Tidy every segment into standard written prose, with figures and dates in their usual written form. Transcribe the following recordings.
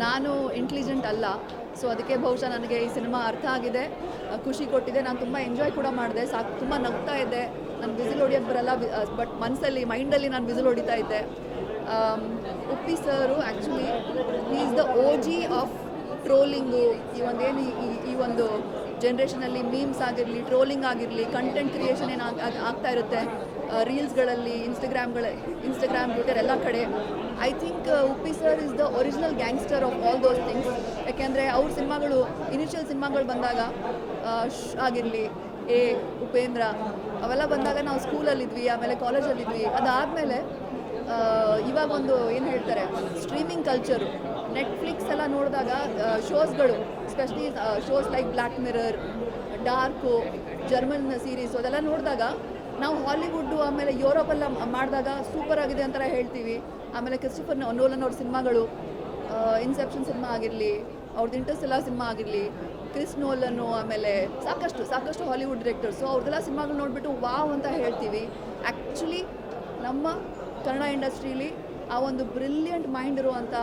ನಾನು ಇಂಟೆಲಿಜೆಂಟ್ ಅಲ್ಲ, ಸೊ ಅದಕ್ಕೆ ಬಹುಶಃ ನನಗೆ ಈ ಸಿನಿಮಾ ಅರ್ಥ ಆಗಿದೆ, ಖುಷಿ ಕೊಟ್ಟಿದೆ. ನಾನು ತುಂಬ ಎಂಜಾಯ್ ಕೂಡ ಮಾಡಿದೆ, ತುಂಬ ನಗ್ತಾ ಇದ್ದೆ. ನಾನು ವಿಸಿಲ್ ಹೊಡಿಯೋಕ್ಕೆ ಬರಲ್ಲ, ಬಟ್ ಮೈಂಡಲ್ಲಿ ನಾನು ವಿಸಿಲ್ ಹೊಡಿತಾ ಇದ್ದೆ. Uppi sir actually is the OG of trolling. ಈ ಒಂದು ಜನ್ರೇಷನಲ್ಲಿ ಮೀಮ್ಸ್ ಆಗಿರಲಿ, ಟ್ರೋಲಿಂಗ್ ಆಗಿರಲಿ, ಕಂಟೆಂಟ್ ಕ್ರಿಯೇಷನ್ ಏನು ಆಗ್ತಾ ಇರುತ್ತೆ ರೀಲ್ಸ್ಗಳಲ್ಲಿ, ಇನ್ಸ್ಟಾಗ್ರಾಮ್, ಟ್ವಿಟರ್ ಎಲ್ಲ ಕಡೆ. I think Uppi sir is the original gangster of all those things. ಯಾಕೆಂದರೆ ಅವ್ರ ಸಿನಿಮಾಗಳು, ಇನಿಷಿಯಲ್ ಸಿನಿಮಾಗಳು ಬಂದಾಗ ಆಗಿರಲಿ, ಉಪೇಂದ್ರ ಅವೆಲ್ಲ ಬಂದಾಗ ನಾವು ಸ್ಕೂಲಲ್ಲಿದ್ವಿ, ಆಮೇಲೆ ಕಾಲೇಜಲ್ಲಿದ್ವಿ. ಅದಾದಮೇಲೆ ಇವಾಗ ಒಂದು ಏನು ಹೇಳ್ತಾರೆ, ಸ್ಟ್ರೀಮಿಂಗ್ ಕಲ್ಚರು, ನೆಟ್ಫ್ಲಿಕ್ಸ್ ಎಲ್ಲ ನೋಡಿದಾಗ ಶೋಸ್ಗಳು, especially shows like black mirror, dark, German series ಅದೆಲ್ಲ ನೋಡಿದಾಗ ನಾವು ಹಾಲಿವುಡ್ಡು ಆಮೇಲೆ ಯುರೋಪೆಲ್ಲ ಮಾಡಿದಾಗ ಸೂಪರ್ ಆಗಿದೆ ಅಂತ ಹೇಳ್ತೀವಿ. ಆಮೇಲೆ ಕ್ರಿಸ್ಟೋಫರ್ ನೋಲನ್ ಅವ್ರ ಸಿನಿಮಾಗಳು, ಇನ್ಸೆಪ್ಷನ್ ಸಿನಿಮಾ ಆಗಿರಲಿ, ಅವ್ರದ್ದು ಇಂಟರ್ಸ್ಟೆಲ್ಲರ್ ಸಿನಿಮಾ ಆಗಿರಲಿ, ಕ್ರಿಸ್ ನೋಲನ್ನು, ಆಮೇಲೆ ಸಾಕಷ್ಟು ಹಾಲಿವುಡ್ ಡೈರೆಕ್ಟರ್ಸು ಅವ್ರದ್ದೆಲ್ಲ ಸಿನಿಮಾಗಳು ನೋಡಿಬಿಟ್ಟು ವಾವ್ ಅಂತ ಹೇಳ್ತೀವಿ. ಆ್ಯಕ್ಚುಲಿ ನಮ್ಮ ಕನ್ನಡ ಇಂಡಸ್ಟ್ರೀಲಿ ಆ ಒಂದು ಬ್ರಿಲಿಯಂಟ್ ಮೈಂಡ್ ಇರುವಂಥ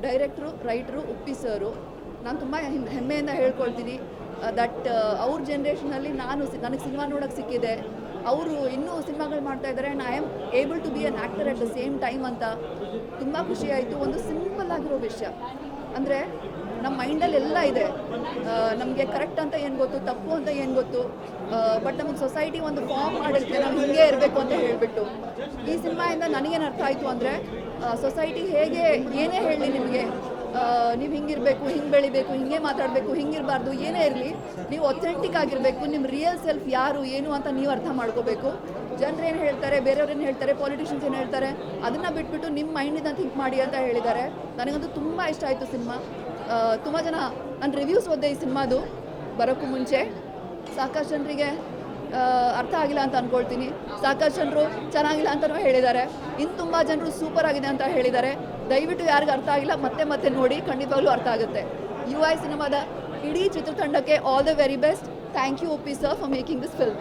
ಡೈರೆಕ್ಟ್ರು, ರೈಟ್ರು ಉಪ್ಪಿ ಸರು. ನಾನು ತುಂಬ ಹೆಮ್ಮೆಯಿಂದ ಹೇಳ್ಕೊಳ್ತೀನಿ ದಟ್ ಅವ್ರ ಜನ್ರೇಷನಲ್ಲಿ ನನಗೆ ಸಿನಿಮಾ ನೋಡೋಕ್ಕೆ ಸಿಕ್ಕಿದೆ. ಅವರು ಇನ್ನೂ ಸಿನಿಮಾಗಳು ಮಾಡ್ತಾ ಇದ್ದಾರೆ and I am able to be an actor at the same time ಅಂತ ತುಂಬ ಖುಷಿಯಾಯಿತು. ಒಂದು ಸಿಂಪಲ್ ಆಗಿರೋ ವಿಷಯ ಅಂದರೆ ನಮ್ಮ ಮೈಂಡಲ್ಲಿ ಎಲ್ಲ ಇದೆ, ನಮಗೆ ಕರೆಕ್ಟ್ ಅಂತ ಏನು ಗೊತ್ತು, ತಪ್ಪು ಅಂತ ಏನು ಗೊತ್ತು, ಬಟ್ ನಮಗೆ ಸೊಸೈಟಿ ಒಂದು ಫಾರ್ಮ್ ಮಾಡಿರುತ್ತೆ ನಾವು ಹಿಂಗೆ ಇರಬೇಕು ಅಂತ ಹೇಳಿಬಿಟ್ಟು. ಈ ಸಿನಿಮಾಯಿಂದ ನನಗೇನು ಅರ್ಥ ಆಯಿತು ಅಂದರೆ ಸೊಸೈಟಿ ಹೇಗೆ ಏನೇ ಹೇಳಲಿ ನಿಮಗೆ, ನೀವು ಹಿಂಗಿರಬೇಕು, ಹಿಂಗೆ ಬೆಳಿಬೇಕು, ಹಿಂಗೆ ಮಾತಾಡಬೇಕು, ಹಿಂಗಿರಬಾರ್ದು, ಏನೇ ಇರಲಿ ನೀವು ಒಥೆಂಟಿಕ್ ಆಗಿರಬೇಕು. ನಿಮ್ಮ ರಿಯಲ್ ಸೆಲ್ಫ್ ಯಾರು ಏನು ಅಂತ ನೀವು ಅರ್ಥ ಮಾಡ್ಕೋಬೇಕು. ಜನರು ಏನು ಹೇಳ್ತಾರೆ, ಬೇರೆಯವ್ರು ಏನು ಹೇಳ್ತಾರೆ, ಪಾಲಿಟಿಷಿಯನ್ಸ್ ಏನು ಹೇಳ್ತಾರೆ, ಅದನ್ನು ಬಿಟ್ಬಿಟ್ಟು ನಿಮ್ಮ ಮೈಂಡಿಂದ ಥಿಂಕ್ ಮಾಡಿ ಅಂತ ಹೇಳಿದ್ದಾರೆ. ನನಗಂತೂ ತುಂಬ ಇಷ್ಟ ಆಯಿತು ಸಿನಿಮಾ. ತುಂಬ ಜನ, ನಾನು ರಿವ್ಯೂಸ್ ಓದಿದೆ ಈ ಸಿನಿಮಾದು ಬರೋಕ್ಕೂ ಮುಂಚೆ. ಸಾಕಷ್ಟು ಜನರಿಗೆ ಅರ್ಥ ಆಗಿಲ್ಲ ಅಂತ ಅಂದ್ಕೊಳ್ತೀನಿ, ಸಾಕಷ್ಟು ಜನರು ಚೆನ್ನಾಗಿಲ್ಲ ಅಂತಲೂ ಹೇಳಿದ್ದಾರೆ, ಇನ್ನು ತುಂಬ ಜನರು ಸೂಪರ್ ಆಗಿದೆ ಅಂತ ಹೇಳಿದ್ದಾರೆ. ದಯವಿಟ್ಟು ಯಾರಿಗೂ ಅರ್ಥ ಆಗಿಲ್ಲ ಮತ್ತೆ ನೋಡಿ, ಖಂಡಿತವಾಗ್ಲೂ ಅರ್ಥ ಆಗುತ್ತೆ. UI ಸಿನಿಮಾದ ಇಡೀ ಚಿತ್ರತಂಡಕ್ಕೆ all the very best. Thank you Uppi sir for making this film.